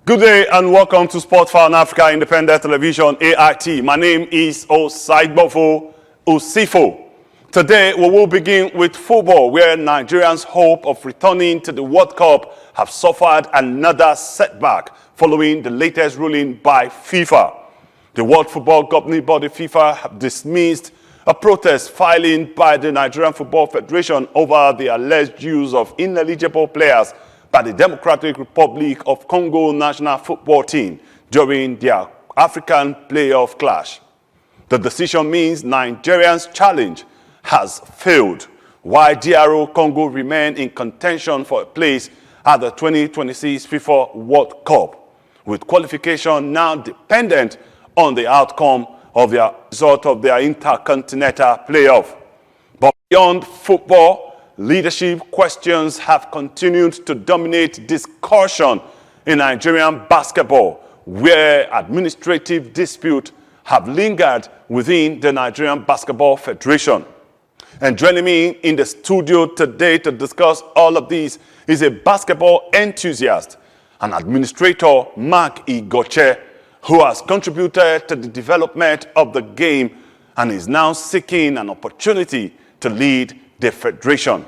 Good day and welcome to Sportfile Africa Independent Television, AIT. My name is Osaigbofo Osifo. Today we will begin with football, where Nigerians' hope of returning to the World Cup have suffered another setback following the latest ruling by FIFA. The World Football Governing Body FIFA have dismissed a protest filing by the Nigerian Football Federation over the alleged use of ineligible players by the Democratic Republic of Congo national football team during their African playoff clash. The decision means Nigerians' challenge has failed, while DR Congo remain in contention for a place at the 2026 FIFA World Cup, with qualification now dependent on the outcome of the result of their intercontinental playoff. But beyond football, leadership questions have continued to dominate discussion in Nigerian basketball, where administrative disputes have lingered within the Nigerian Basketball Federation. And joining me in the studio today to discuss all of this is a basketball enthusiast and administrator, Mark Igoche, who has contributed to the development of the game and is now seeking an opportunity to lead the federation.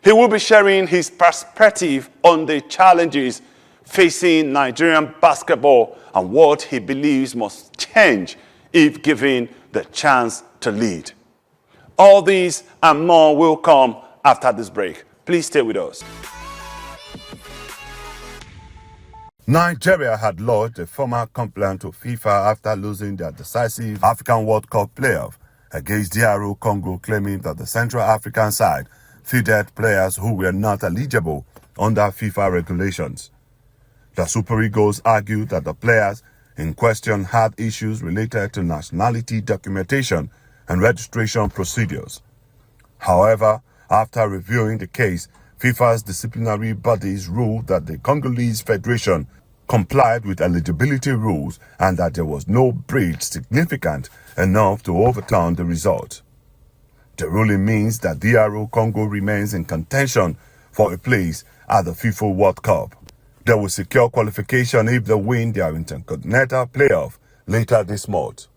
He will be sharing his perspective on the challenges facing Nigerian basketball and what he believes must change if given the chance to lead. All these and more will come after this break. Please stay with us. Nigeria had lodged a formal complaint to FIFA after losing their decisive African World Cup playoff against DR Congo, claiming that the Central African side fielded players who were not eligible under FIFA regulations. The Super Eagles argued that the players in question had issues related to nationality documentation and registration procedures. However, after reviewing the case, FIFA's disciplinary bodies ruled that the Congolese Federation complied with eligibility rules and that there was no breach significant enough to overturn the result. The ruling means that DR Congo remains in contention for a place at the FIFA World Cup. They will secure qualification if they win their intercontinental playoff later this month.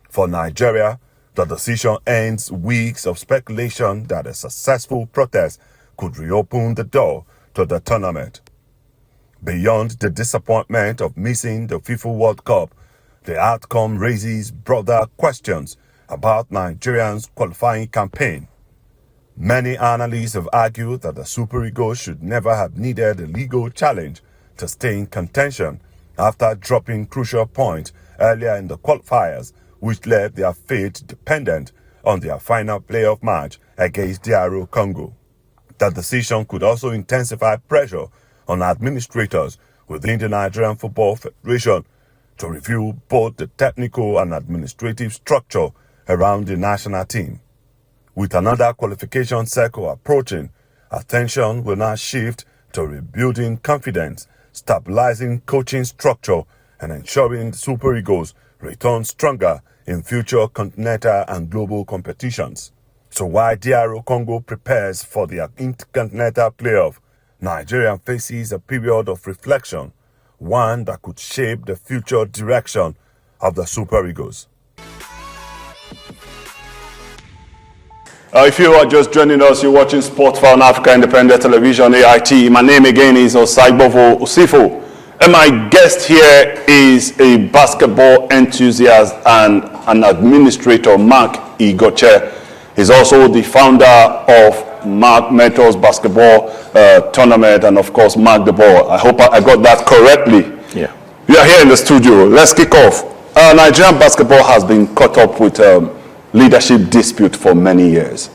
For Nigeria, the decision ends weeks of speculation that a successful protest could reopen the door to the tournament. Beyond the disappointment of missing the FIFA World Cup, the outcome raises broader questions about Nigerians' qualifying campaign. Many analysts have argued that the Super Eagles should never have needed a legal challenge to stay in contention after dropping crucial points earlier in the qualifiers, which left their fate dependent on their final playoff match against DR Congo. The decision could also intensify pressure on administrators within the Nigerian Football Federation to review both the technical and administrative structure around the national team. With another qualification cycle approaching, attention will now shift to rebuilding confidence, stabilizing coaching structure, and ensuring the Super Eagles return stronger in future continental and global competitions. So while DR Congo prepares for the intercontinental playoff, Nigeria faces a period of reflection, one that could shape the future direction of the Super Eagles. If you are just joining us, you're watching Sportfile Africa Independent Television, AIT. My name again is Osaigbofo Osifo. And my guest here is a basketball enthusiast and an administrator, Mark Igoche. He's also the founder of Mark Mentors Basketball Tournament and, of course, Mark the Ball. I hope I got that correctly. Yeah. We are here in the studio. Let's kick off. Nigerian basketball has been caught up with leadership dispute for many years.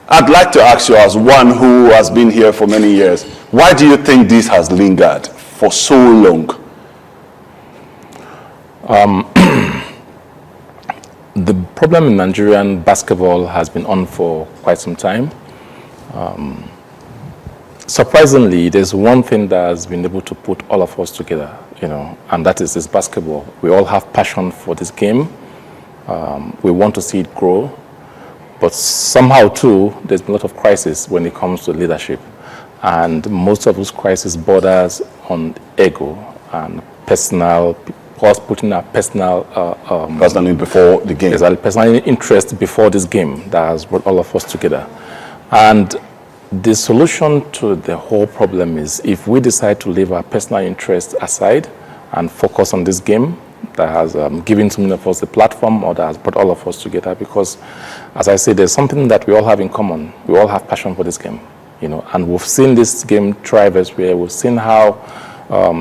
I'd like to ask you, as one who has been here for many years, why do you think this has lingered for so long? The problem in Nigerian basketball has been on for quite some time. Surprisingly, there's one thing that has been able to put all of us together, and that is this basketball. We all have passion for this game. We want to see it grow, but somehow too, there's been a lot of crisis when it comes to leadership. And most of those crises borders on ego and personal, us putting our personal Personally before the game. exactly, personal interest before this game that has brought all of us together. And the solution to the whole problem is if we decide to leave our personal interest aside and focus on this game that has given so many of us the platform or that has brought all of us together, because as I say, there's something that we all have in common. We all have passion for this game, and we've seen this game thrive elsewhere. We've seen how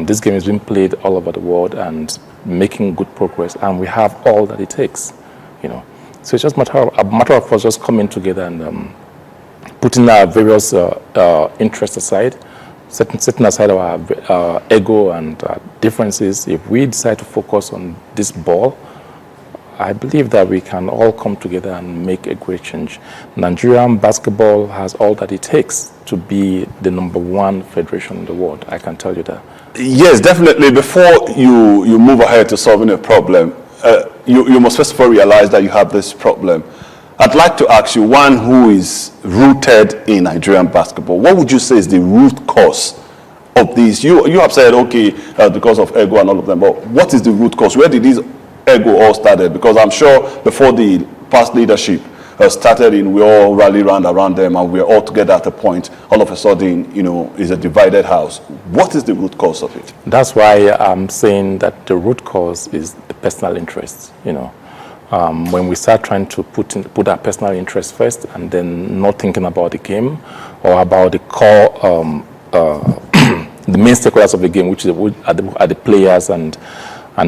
this game is being played all over the world and making good progress, and we have all that it takes, So it's just a matter of us just coming together and putting our various interests aside, setting aside our ego and differences. If we decide to focus on this ball, I believe that we can all come together and make a great change. Nigerian basketball has all that it takes to be the #1 federation in the world. I can tell you that. Yes, definitely. Before you move ahead to solving a problem, you must first of all realize that you have this problem. I'd like to ask you, one who is rooted in Nigerian basketball, what would you say is the root cause of this? You have said, okay, because of ego and all of them, but what is the root cause? Where did this ego all started? Because I'm sure before the past leadership started we all rally around them and we're all together at a point, all of a sudden, is a divided house. What is the root cause of it? That's why I'm saying that the root cause is the personal interests, when we start trying to put our personal interests first and then not thinking about the game or about the core, the main stakeholders of the game, which are the players and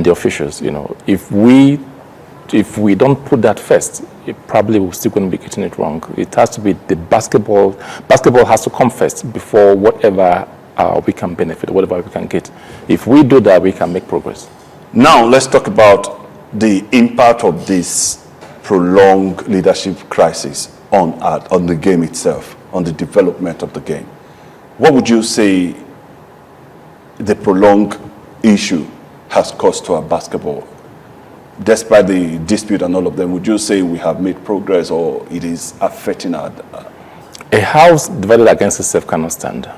the officials. If we don't put that first, it probably we're still going to be getting it wrong. It has to be the basketball. Basketball has to come first before whatever we can benefit, whatever we can get. If we do that, we can make progress. Now let's talk about the impact of this prolonged leadership crisis on the game itself, on the development of the game. What would you say the prolonged issue has caused to our basketball? Despite the dispute and all of them, would you say we have made progress or it is affecting our... A house divided against itself cannot stand.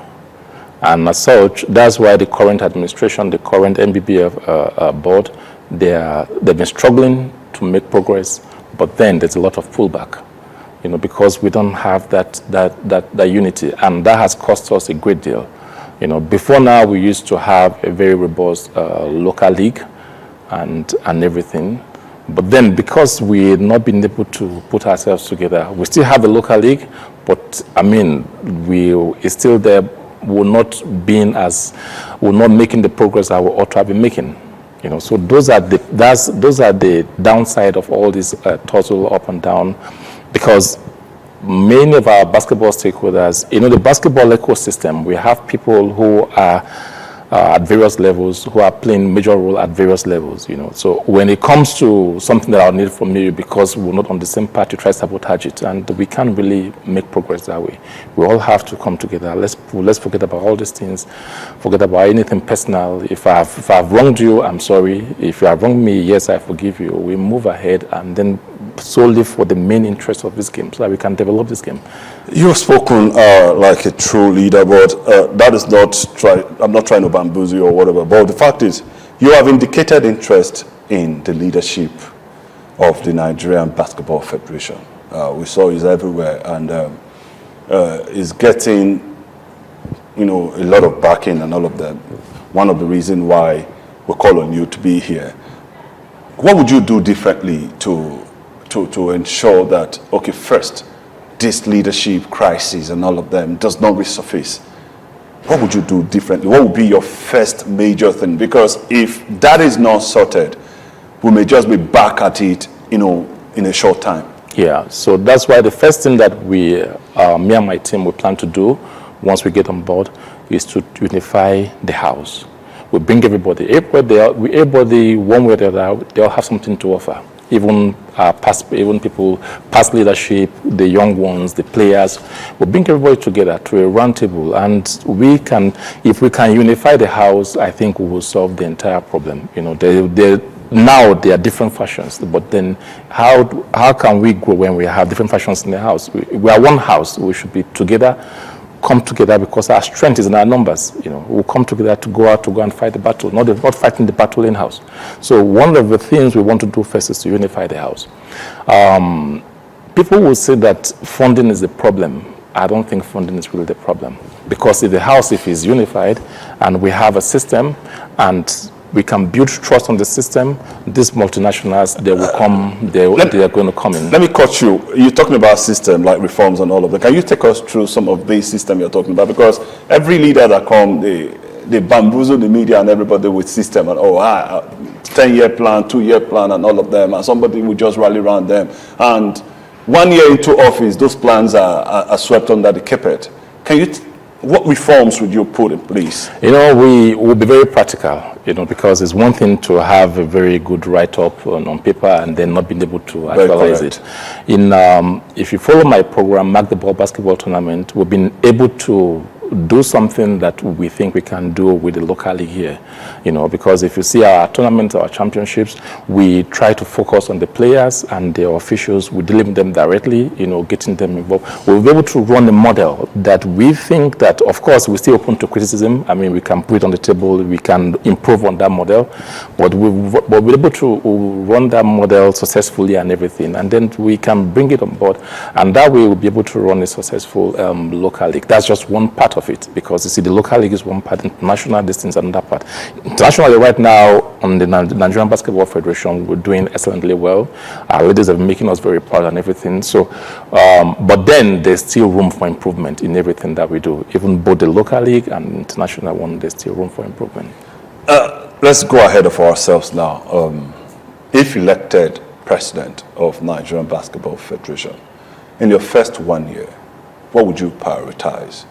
And as such, that's why the current administration, the current NBBF board, they've been struggling to make progress, but then there's a lot of pullback, because we don't have that unity, and that has cost us a great deal. Before now, we used to have a very robust local league and everything, but then because we had not been able to put ourselves together, we still have a local league, but it's still there. We're not making the progress that we ought to have been making. So those are the downside of all this total up and down, because many of our basketball stakeholders, the basketball ecosystem, we have people who are at various levels, who are playing major role at various levels. So when it comes to something that I need from you, because we're not on the same path, you try to sabotage it, and we can't really make progress that way. We all have to come together. Let's forget about all these things. Forget about anything personal. If I've wronged you, I'm sorry. If you have wronged me, yes, I forgive you. We move ahead and then solely for the main interest of this game, so that we can develop this game. You've spoken like a true leader, but that is I'm not trying to bamboozle you or whatever, but the fact is, you have indicated interest in the leadership of the Nigerian Basketball Federation. We saw it everywhere, and is getting, a lot of backing and all of that. One of the reasons why we call on you to be here. What would you do differently to ensure that, okay, first, this leadership crisis and all of them does not resurface? What would you do differently? What would be your first major thing? Because if that is not sorted, we may just be back at it, in a short time. Yeah, so that's why the first thing that me and my team, we plan to do once we get on board is to unify the house. We bring everybody one way or the other, they all have something to offer. Even people, past leadership, the young ones, the players, we bring everybody together to a round table, and if we can unify the house, I think we will solve the entire problem. Now there are different fashions, but then how can we grow when we have different fashions in the house? We are one house. We should be together, come together because our strength is in our numbers. We'll come together to go out to go and fight the battle, not fighting the battle in-house. So one of the things we want to do first is to unify the house. People will say that funding is the problem. I don't think funding is really the problem, because if the house, if it's unified and we have a system and we can build trust on the system, these multinationals, they will come, they are going to come in. Let me cut you. You're talking about system, like reforms and all of that. Can you take us through some of these systems you're talking about? Because every leader that comes, they bamboozle the media and everybody with system and 10-year plan, 2-year plan and all of them, and somebody will just rally around them. And 1 year into office, those plans are swept under the carpet. What reforms would you put in place? We will be very practical, because it's one thing to have a very good write-up on paper and then not being able to actualize it. If you follow my program, Mark the Ball Basketball Tournament, we've been able to do something that we think we can do with the local league here, because if you see our tournaments, our championships, we try to focus on the players and the officials. We deal with them directly, getting them involved. We'll be able to run a model that we think that, of course, we're still open to criticism. I mean, we can put it on the table, we can improve on that model, but we're able to run that model successfully and everything, and then we can bring it on board, and that way we'll be able to run a successful local league. That's just one part of it, because you see, the local league is one part, international distance is another part. Internationally, right now, on the Nigerian Basketball Federation, we're doing excellently well. Our leaders are making us very proud and everything. So, but then there's still room for improvement in everything that we do. Even both the local league and international one, there's still room for improvement. Let's go ahead of ourselves now. If elected president of Nigerian Basketball Federation, in your first 1 year, what would you prioritize?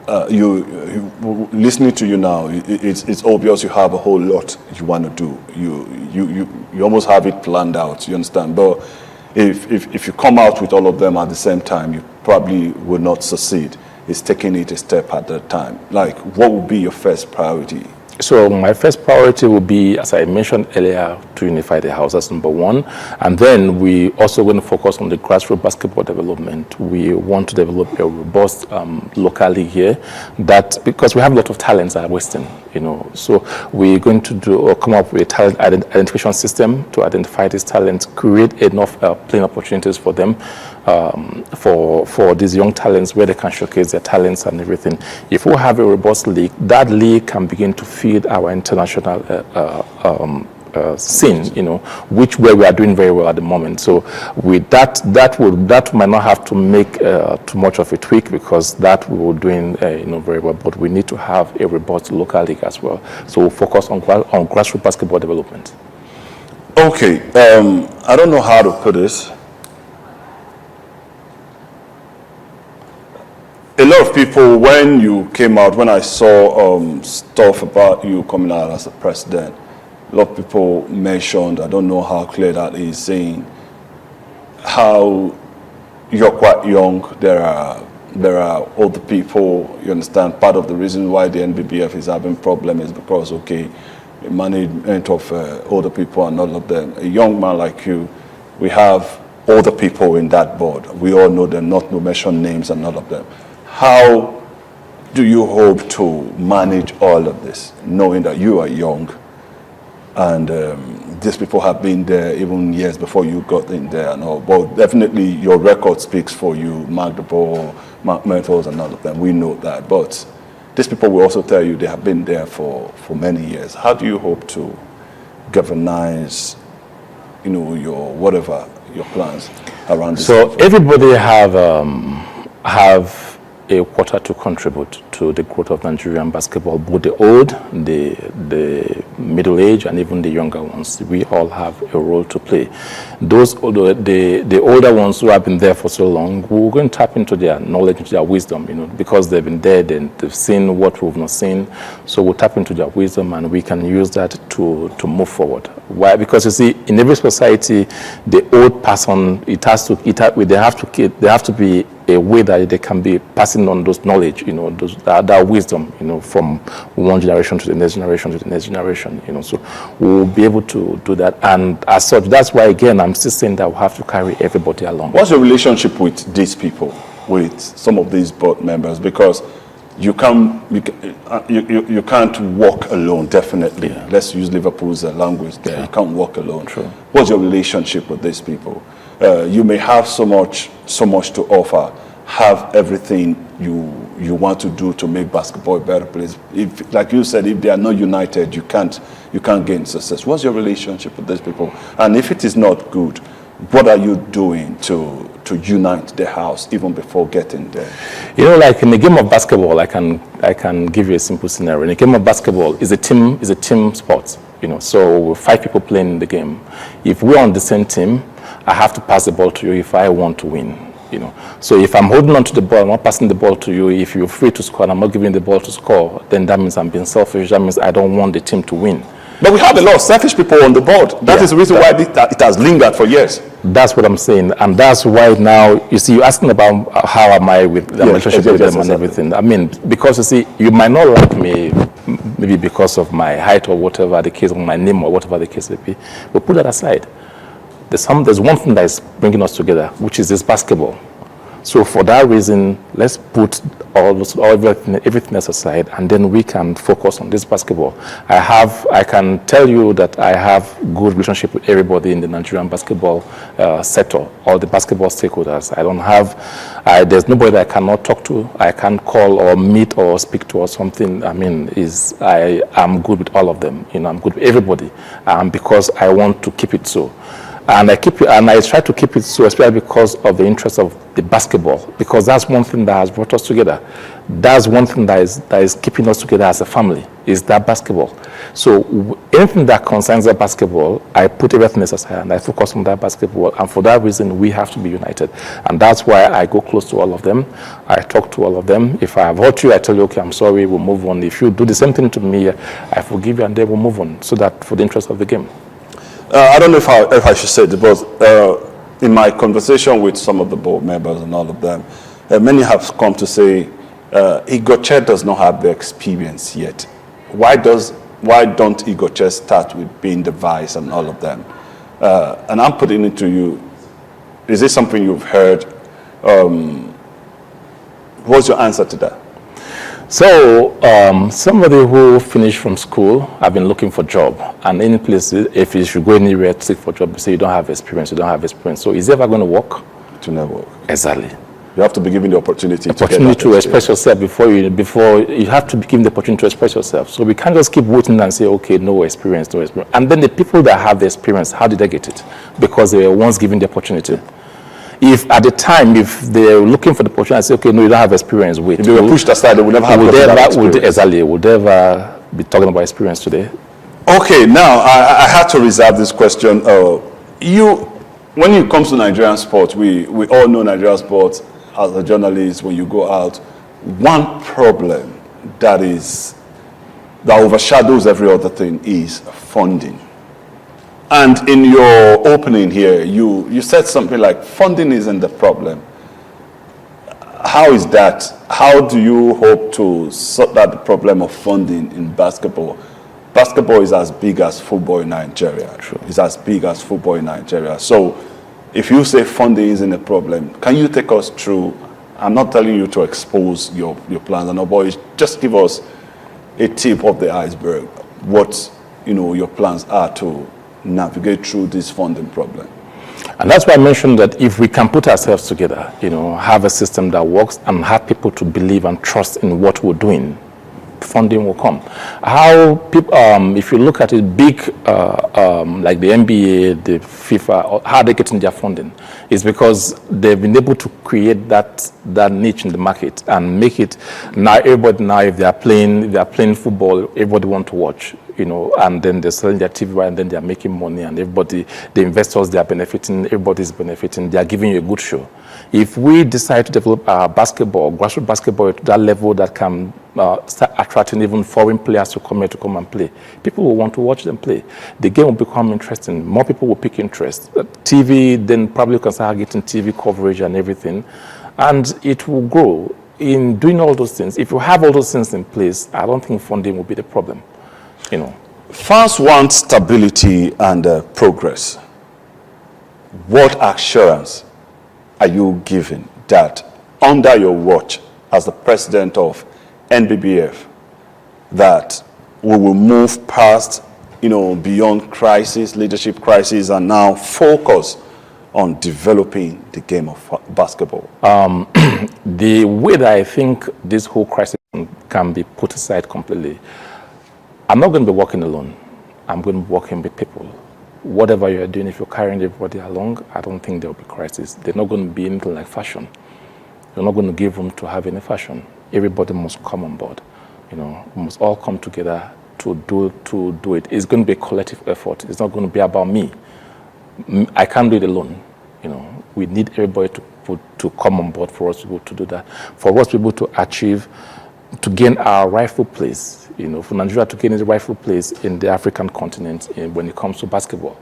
Listening to you now, it's obvious you have a whole lot you want to do. You almost have it planned out, you understand? But if you come out with all of them at the same time, you probably will not succeed. It's taking it a step at a time. Like, what would be your first priority? So my first priority will be, as I mentioned earlier, to unify the house. That's number one. And then we also going to focus on the grassroots basketball development. We want to develop a robust local league here, that because we have a lot of talents at Western, So we're going to come up with a talent identification system to identify these talents, create enough playing opportunities for them, for these young talents, where they can showcase their talents and everything. If we have a robust league, that league can begin to feed our international scene, where we are doing very well at the moment. So with that might not have to make too much of a tweak, because that we were doing very well. But we need to have a robust local league as well. So we'll focus on grassroots basketball development. Okay, I don't know how to put this. A lot of people, when you came out, when I saw stuff about you coming out as a president, a lot of people mentioned, I don't know how clear that is, saying how you're quite young. There are older people, you understand. Part of the reason why the NBBF is having problems is because, the management of older people and all of them. A young man like you, we have older people in that board. We all know them, not to mention names and all of them. How do you hope to manage all of this, knowing that you are young and these people have been there even years before you got in there and all? Well, definitely your record speaks for you, Mark the Ball, Mark Mentors and all of them. We know that. But these people will also tell you they have been there for many years. How do you hope to galvanize, your plans around this? So everybody have a quarter to contribute to the growth of Nigerian basketball, both the old, the middle age, and even the younger ones. We all have a role to play. The older ones who have been there for so long, we're going to tap into their knowledge, into their wisdom, because they've been there, they've seen what we've not seen. So we'll tap into their wisdom, and we can use that to move forward. Why? Because you see, in every society, the old person, they have to be a way that they can be passing on those knowledge, that wisdom, from one generation to the next generation to the next generation, So we'll be able to do that. And as such, that's why, again, I'm still saying that we have to carry everybody along. What's your relationship with these people? with some of these board members? Because you can't walk alone, definitely. Yeah. Let's use Liverpool's language there. Yeah. You can't walk alone. True. What's your relationship with these people? You may have so much to offer, have everything you want to do to make basketball a better place. If, like you said, if they are not united, you can't gain success. What's your relationship with these people? And if it is not good, what are you doing to unite the house even before getting there? You know, like in the game of basketball, I can give you a simple scenario. In a game of basketball, is a team sport. You know, so 5 people playing in the game. If we're on the same team, I have to pass the ball to you if I want to win. You know, so if I'm holding on to the ball, I'm not passing the ball to you. If you're free to score and I'm not giving the ball to score, then that means I'm being selfish. That means I don't want the team to win. But we have a lot of selfish people on the board. That is the reason why it has lingered for years. That's what I'm saying, and that's why now you see you're asking about how am I with the relationship with them and everything. I mean, because you see, you might not like me, maybe because of my height or whatever the case, or my name or whatever the case may be. But put that aside. There's one thing that is bringing us together, which is this basketball. So for that reason, let's put everything else aside, and then we can focus on this basketball. I can tell you that I have good relationship with everybody in the Nigerian basketball sector, all the basketball stakeholders. There's nobody that I cannot talk to, I can call or meet or speak to or something. I mean, I am good with all of them. You know, I'm good with everybody, because I want to keep it so. And I try to keep it so, especially because of the interest of the basketball, because that's one thing that has brought us together. That's one thing that is keeping us together as a family, is that basketball. So anything that concerns that basketball, I put everything else aside and I focus on that basketball. And for that reason, we have to be united. And that's why I go close to all of them. I talk to all of them. If I have hurt you, I tell you, okay, I'm sorry, we'll move on. If you do the same thing to me, I forgive you and then we'll move on, so that for the interest of the game. I don't know if I should say it, but in my conversation with some of the board members and all of them, many have come to say Igoche does not have the experience yet. Why don't Igoche start with being the vice and all of them? And I'm putting it to you, is this something you've heard? What's your answer to that? So, somebody who finished from school, I've been looking for a job, and any place, if you should go anywhere to seek for a job, you say you don't have experience. So is it ever going to work? To never work. Exactly. You have to be given the opportunity to express yourself before you have to be given the opportunity to express yourself. So we can't just keep waiting and say, okay, no experience. And then the people that have the experience, how did they get it? Because they were once given the opportunity. If at the time, if they're looking for the opportunity, I say, okay, no, you don't have experience, wait. If they were pushed aside, they would never have experience. Exactly, would ever be talking about experience today. Okay, now, I had to reserve this question. When it comes to Nigerian sports, we all know Nigerian sports as a journalist. When you go out, one problem that overshadows every other thing is funding. And in your opening here, you said something like funding isn't the problem. How is that? How do you hope to sort out the problem of funding in basketball? Basketball is as big as football in Nigeria. True. It's as big as football in Nigeria. So if you say funding isn't a problem, can you take us through? I'm not telling you to expose your plans, but just give us a tip of the iceberg, what your plans are to navigate through this funding problem. And that's why I mentioned that if we can put ourselves together, have a system that works and have people to believe and trust in what we're doing, funding will come. How people, if you look at it, big like the NBA, the FIFA, how they're getting their funding is because they've been able to create that niche in the market and make it now. Everybody now, if they are playing football, everybody want to watch. And then they're selling their TV right, and then they're making money, and everybody, the investors, they are benefiting, everybody's benefiting, they are giving you a good show. If we decide to develop our basketball, grassroots basketball to that level that can start attracting even foreign players to come here to come and play, people will want to watch them play. The game will become interesting. More people will pick interest. TV, then probably can start getting TV coverage and everything, and it will grow. In doing all those things, if you have all those things in place, I don't think funding will be the problem. Fans want stability and progress. What assurance are you giving that under your watch as the president of NBBF that we will move past, beyond crisis, leadership crisis, and now focus on developing the game of basketball? The way that I think this whole crisis can be put aside completely, I'm not going to be working alone. I'm going to be working with people. Whatever you're doing, if you're carrying everybody along, I don't think there will be crisis. There's not going to be anything like fashion. You're not going to give room to have any fashion. Everybody must come on board. We must all come together to do it. It's going to be a collective effort. It's not going to be about me. I can't do it alone. We need everybody to come on board for us to be able to do that. For us to be able to achieve, to gain our rightful place. For Nigeria to gain its rightful place in the African continent when it comes to basketball.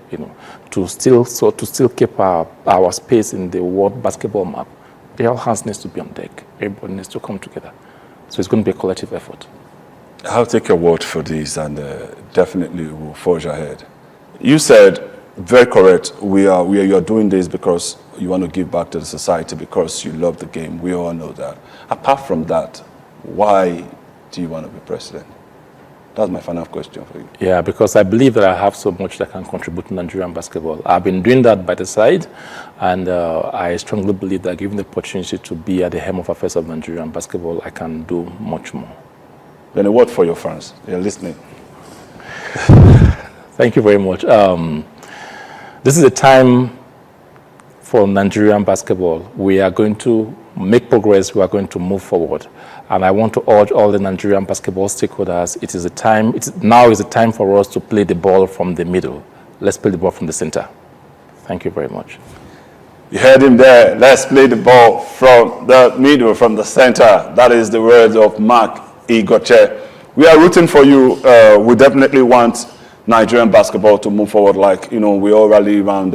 To still keep our space in the world basketball map. All hands needs to be on deck. Everybody needs to come together. So it's going to be a collective effort. I'll take your word for this, and definitely we'll forge ahead. You said, very correct, you're doing this because you want to give back to the society, because you love the game. We all know that. Apart from that, why do you want to be president? That's my final question for you. Yeah, because I believe that I have so much that can contribute to Nigerian basketball. I've been doing that by the side, and I strongly believe that given the opportunity to be at the helm of affairs of Nigerian basketball, I can do much more. Then a word for your fans. They're listening. Thank you very much. This is a time for Nigerian basketball. We are going to make progress. We are going to move forward. And I want to urge all the Nigerian basketball stakeholders, now is the time for us to play the ball from the middle. Let's play the ball from the center. Thank you very much. You heard him there. Let's play the ball from the middle, from the center. That is the words of Mark Igoche. We are rooting for you. We definitely want Nigerian basketball to move forward, like, we all rally around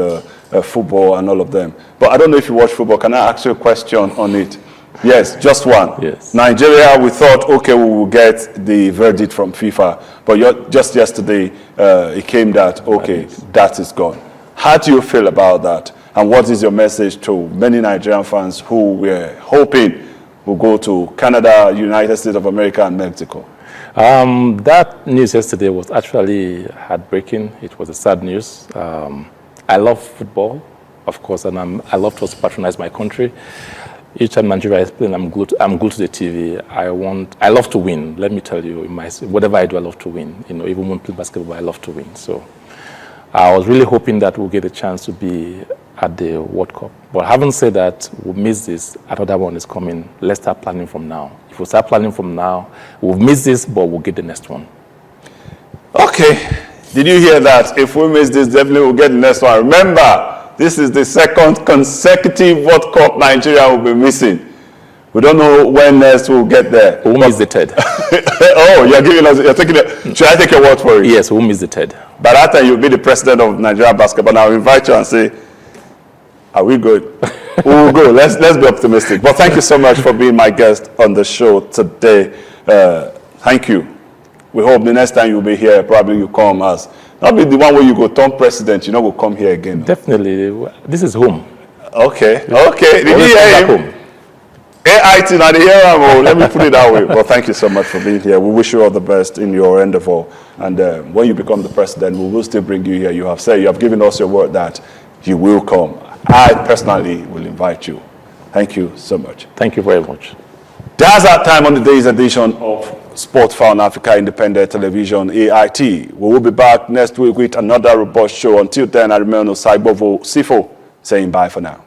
football and all of them. But I don't know if you watch football. Can I ask you a question on it? Yes, just one. Yes. Nigeria, we thought, okay, we will get the verdict from FIFA. But just yesterday, it came that, okay, that is gone. How do you feel about that? And what is your message to many Nigerian fans who were hoping will go to Canada, United States of America, and Mexico? That news yesterday was actually heartbreaking. It was a sad news. I love football, of course, and I love to also patronize my country. Each time Nigeria is playing, I'm glued to the TV. I love to win. Let me tell you, whatever I do, I love to win. Even when I play basketball, I love to win. So I was really hoping that we'll get a chance to be at the World Cup. But having said that, we'll miss this. Another one is coming. Let's start planning from now. If we start planning from now, we'll miss this, but we'll get the next one. Okay. Did you hear that? If we miss this, definitely we'll get the next one. Remember, this is the second consecutive World Cup Nigeria will be missing. We don't know when next we'll get there. We'll miss the third. Oh, you're taking it. Should I take your word for it? Yes, we'll miss the third. By that time, you'll be the president of Nigerian basketball. Now I'll invite you and say, are we good? We'll go. Let's be optimistic. But thank you so much for being my guest on the show today. Thank you. We hope the next time you'll be here, probably you come as, not be the one where you go turn president, will come here again. Definitely. This is home. Okay. Did you hear him? AIT, now the hear him. Let me put it that way. But thank you so much for being here. We wish you all the best in your endeavor. And when you become the president, we will still bring you here. You have given us your word that you will come. I personally will invite you. Thank you so much. Thank you very much. That's our time on today's edition of Sport Found Africa Independent Television, AIT. We will be back next week with another robust show. Until then, I remain Osai Bovo Sifo saying bye for now.